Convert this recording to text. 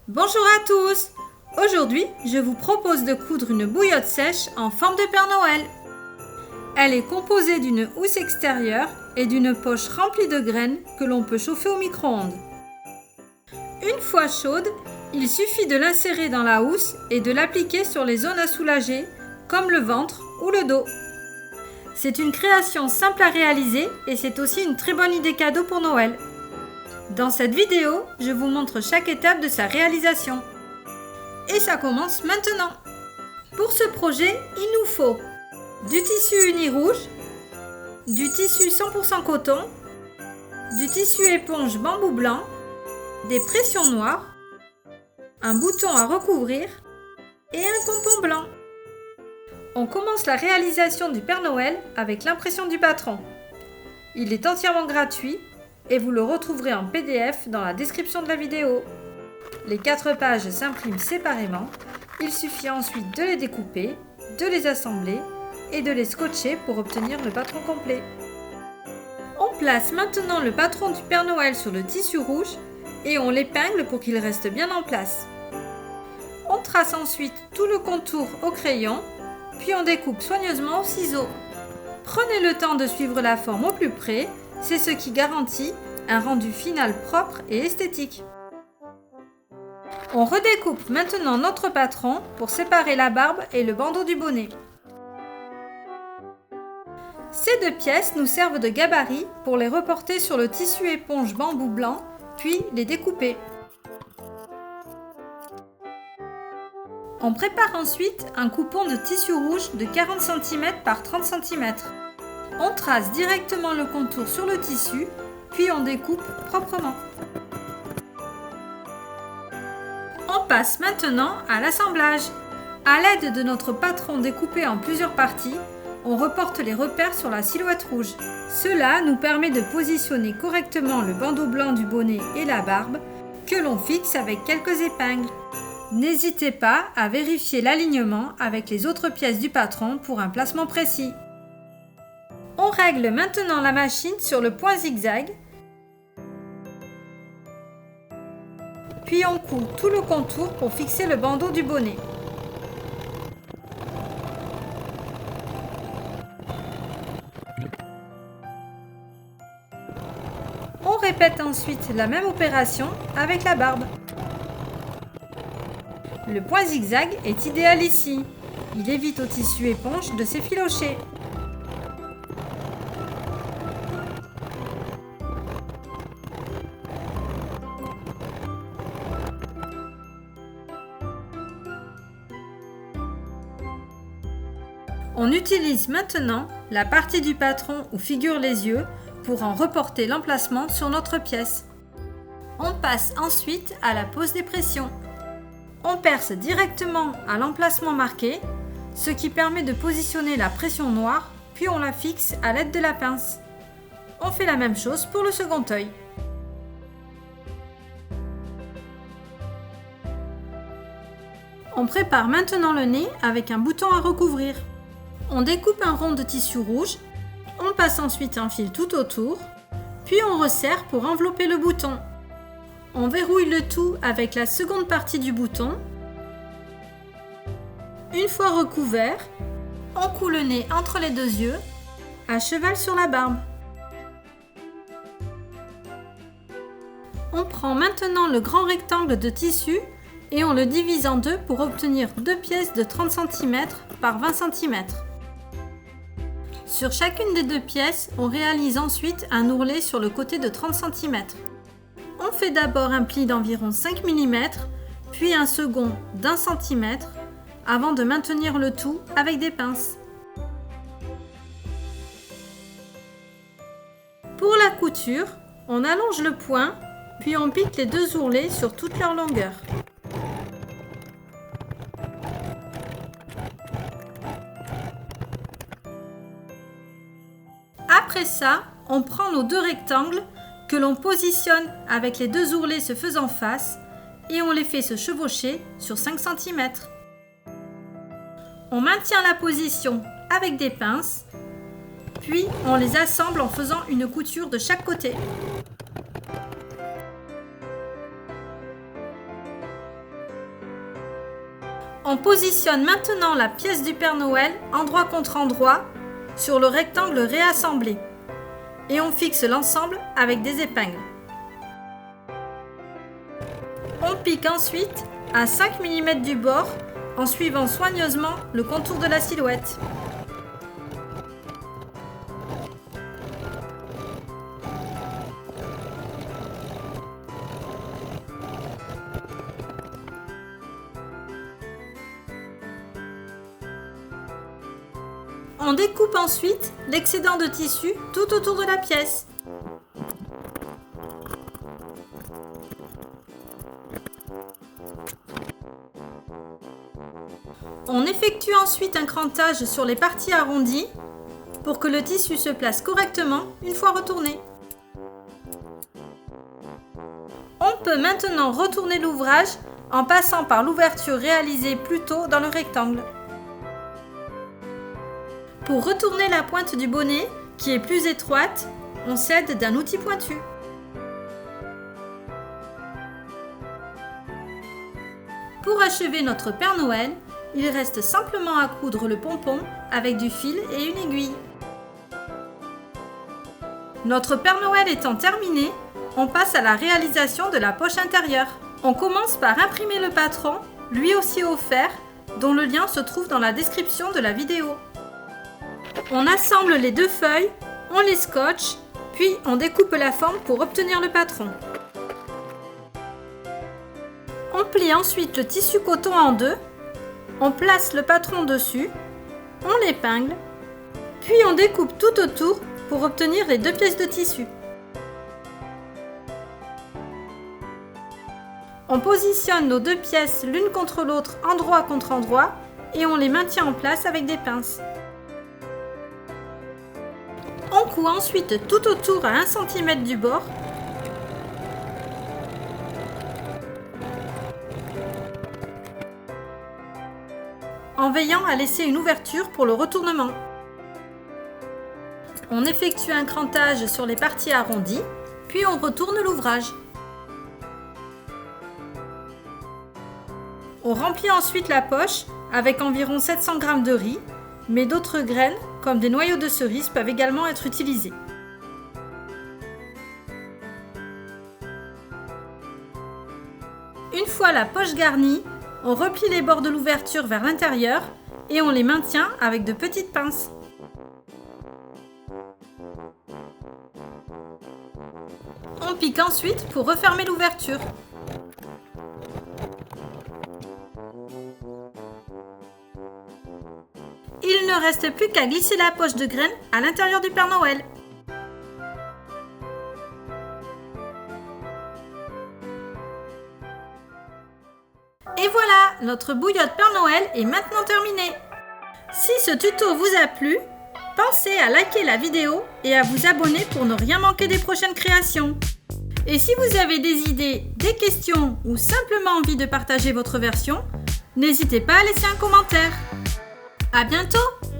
Bonjour à tous! Aujourd'hui, je vous propose de coudre une bouillotte sèche en forme de Père Noël. Elle est composée d'une housse extérieure et d'une poche remplie de graines que l'on peut chauffer au micro-ondes. Une fois chaude, il suffit de l'insérer dans la housse et de l'appliquer sur les zones à soulager, comme le ventre ou le dos. C'est une création simple à réaliser et c'est aussi une très bonne idée cadeau pour Noël. Dans cette vidéo, je vous montre chaque étape de sa réalisation. Et ça commence maintenant. Pour ce projet, il nous faut du tissu uni rouge, du tissu 100% coton, du tissu éponge bambou blanc, des pressions noires, un bouton à recouvrir et un pompon blanc. On commence la réalisation du Père Noël avec l'impression du patron. Il est entièrement gratuit et vous le retrouverez en PDF dans la description de la vidéo. Les 4 pages s'impriment séparément. Il suffit ensuite de les découper, de les assembler et de les scotcher pour obtenir le patron complet. On place maintenant le patron du Père Noël sur le tissu rouge et on l'épingle pour qu'il reste bien en place. On trace ensuite tout le contour au crayon, puis on découpe soigneusement au ciseau. Prenez le temps de suivre la forme au plus près, c'est ce qui garantit un rendu final propre et esthétique. On redécoupe maintenant notre patron pour séparer la barbe et le bandeau du bonnet. Ces 2 pièces nous servent de gabarit pour les reporter sur le tissu éponge bambou blanc, puis les découper. On prépare ensuite un coupon de tissu rouge de 40 cm par 30 cm. On trace directement le contour sur le tissu, puis on découpe proprement. On passe maintenant à l'assemblage. À l'aide de notre patron découpé en plusieurs parties, on reporte les repères sur la silhouette rouge. Cela nous permet de positionner correctement le bandeau blanc du bonnet et la barbe, que l'on fixe avec quelques épingles. N'hésitez pas à vérifier l'alignement avec les autres pièces du patron pour un placement précis. On règle maintenant la machine sur le point zigzag, puis on coud tout le contour pour fixer le bandeau du bonnet. On répète ensuite la même opération avec la barbe. Le point zigzag est idéal ici. Il évite au tissu éponge de s'effilocher. On utilise maintenant la partie du patron où figurent les yeux pour en reporter l'emplacement sur notre pièce. On passe ensuite à la pose des pressions. On perce directement à l'emplacement marqué, ce qui permet de positionner la pression noire, puis on la fixe à l'aide de la pince. On fait la même chose pour le second œil. On prépare maintenant le nez avec un bouton à recouvrir. On découpe un rond de tissu rouge, on passe ensuite un fil tout autour, puis on resserre pour envelopper le bouton. On verrouille le tout avec la seconde partie du bouton. Une fois recouvert, on coud le nez entre les 2 yeux, à cheval sur la barbe. On prend maintenant le grand rectangle de tissu et on le divise en 2 pour obtenir 2 pièces de 30 cm par 20 cm. Sur chacune des 2 pièces, on réalise ensuite un ourlet sur le côté de 30 cm. On fait d'abord un pli d'environ 5 mm, puis un second d'1 cm, avant de maintenir le tout avec des pinces. Pour la couture, on allonge le point, puis on pique les 2 ourlets sur toute leur longueur. Après ça, on prend nos 2 rectangles que l'on positionne avec les 2 ourlets se faisant face et on les fait se chevaucher sur 5 cm. On maintient la position avec des pinces, puis on les assemble en faisant une couture de chaque côté. On positionne maintenant la pièce du Père Noël endroit contre endroit sur le rectangle réassemblé et on fixe l'ensemble avec des épingles. On pique ensuite à 5 mm du bord en suivant soigneusement le contour de la silhouette. On découpe ensuite l'excédent de tissu tout autour de la pièce. On effectue ensuite un crantage sur les parties arrondies pour que le tissu se place correctement une fois retourné. On peut maintenant retourner l'ouvrage en passant par l'ouverture réalisée plus tôt dans le rectangle. Pour retourner la pointe du bonnet, qui est plus étroite, on s'aide d'un outil pointu. Pour achever notre Père Noël, il reste simplement à coudre le pompon avec du fil et une aiguille. Notre Père Noël étant terminé, on passe à la réalisation de la poche intérieure. On commence par imprimer le patron, lui aussi offert, dont le lien se trouve dans la description de la vidéo. On assemble les deux feuilles, on les scotche, puis on découpe la forme pour obtenir le patron. On plie ensuite le tissu coton en deux, on place le patron dessus, on l'épingle, puis on découpe tout autour pour obtenir les deux pièces de tissu. On positionne nos deux pièces l'une contre l'autre, endroit contre endroit, et on les maintient en place avec des pinces. On coud ensuite tout autour à 1 cm du bord. En veillant à laisser une ouverture pour le retournement. On effectue un crantage sur les parties arrondies, puis on retourne l'ouvrage. On remplit ensuite la poche avec environ 700 g de riz, mais d'autres graines, comme des noyaux de cerises, peuvent également être utilisés. Une fois la poche garnie, on replie les bords de l'ouverture vers l'intérieur et on les maintient avec de petites pinces. On pique ensuite pour refermer l'ouverture. Il ne reste plus qu'à glisser la poche de graines à l'intérieur du Père Noël. Et voilà, notre bouillotte Père Noël est maintenant terminée. Si ce tuto vous a plu, pensez à liker la vidéo et à vous abonner pour ne rien manquer des prochaines créations. Et si vous avez des idées, des questions ou simplement envie de partager votre version, n'hésitez pas à laisser un commentaire. À bientôt!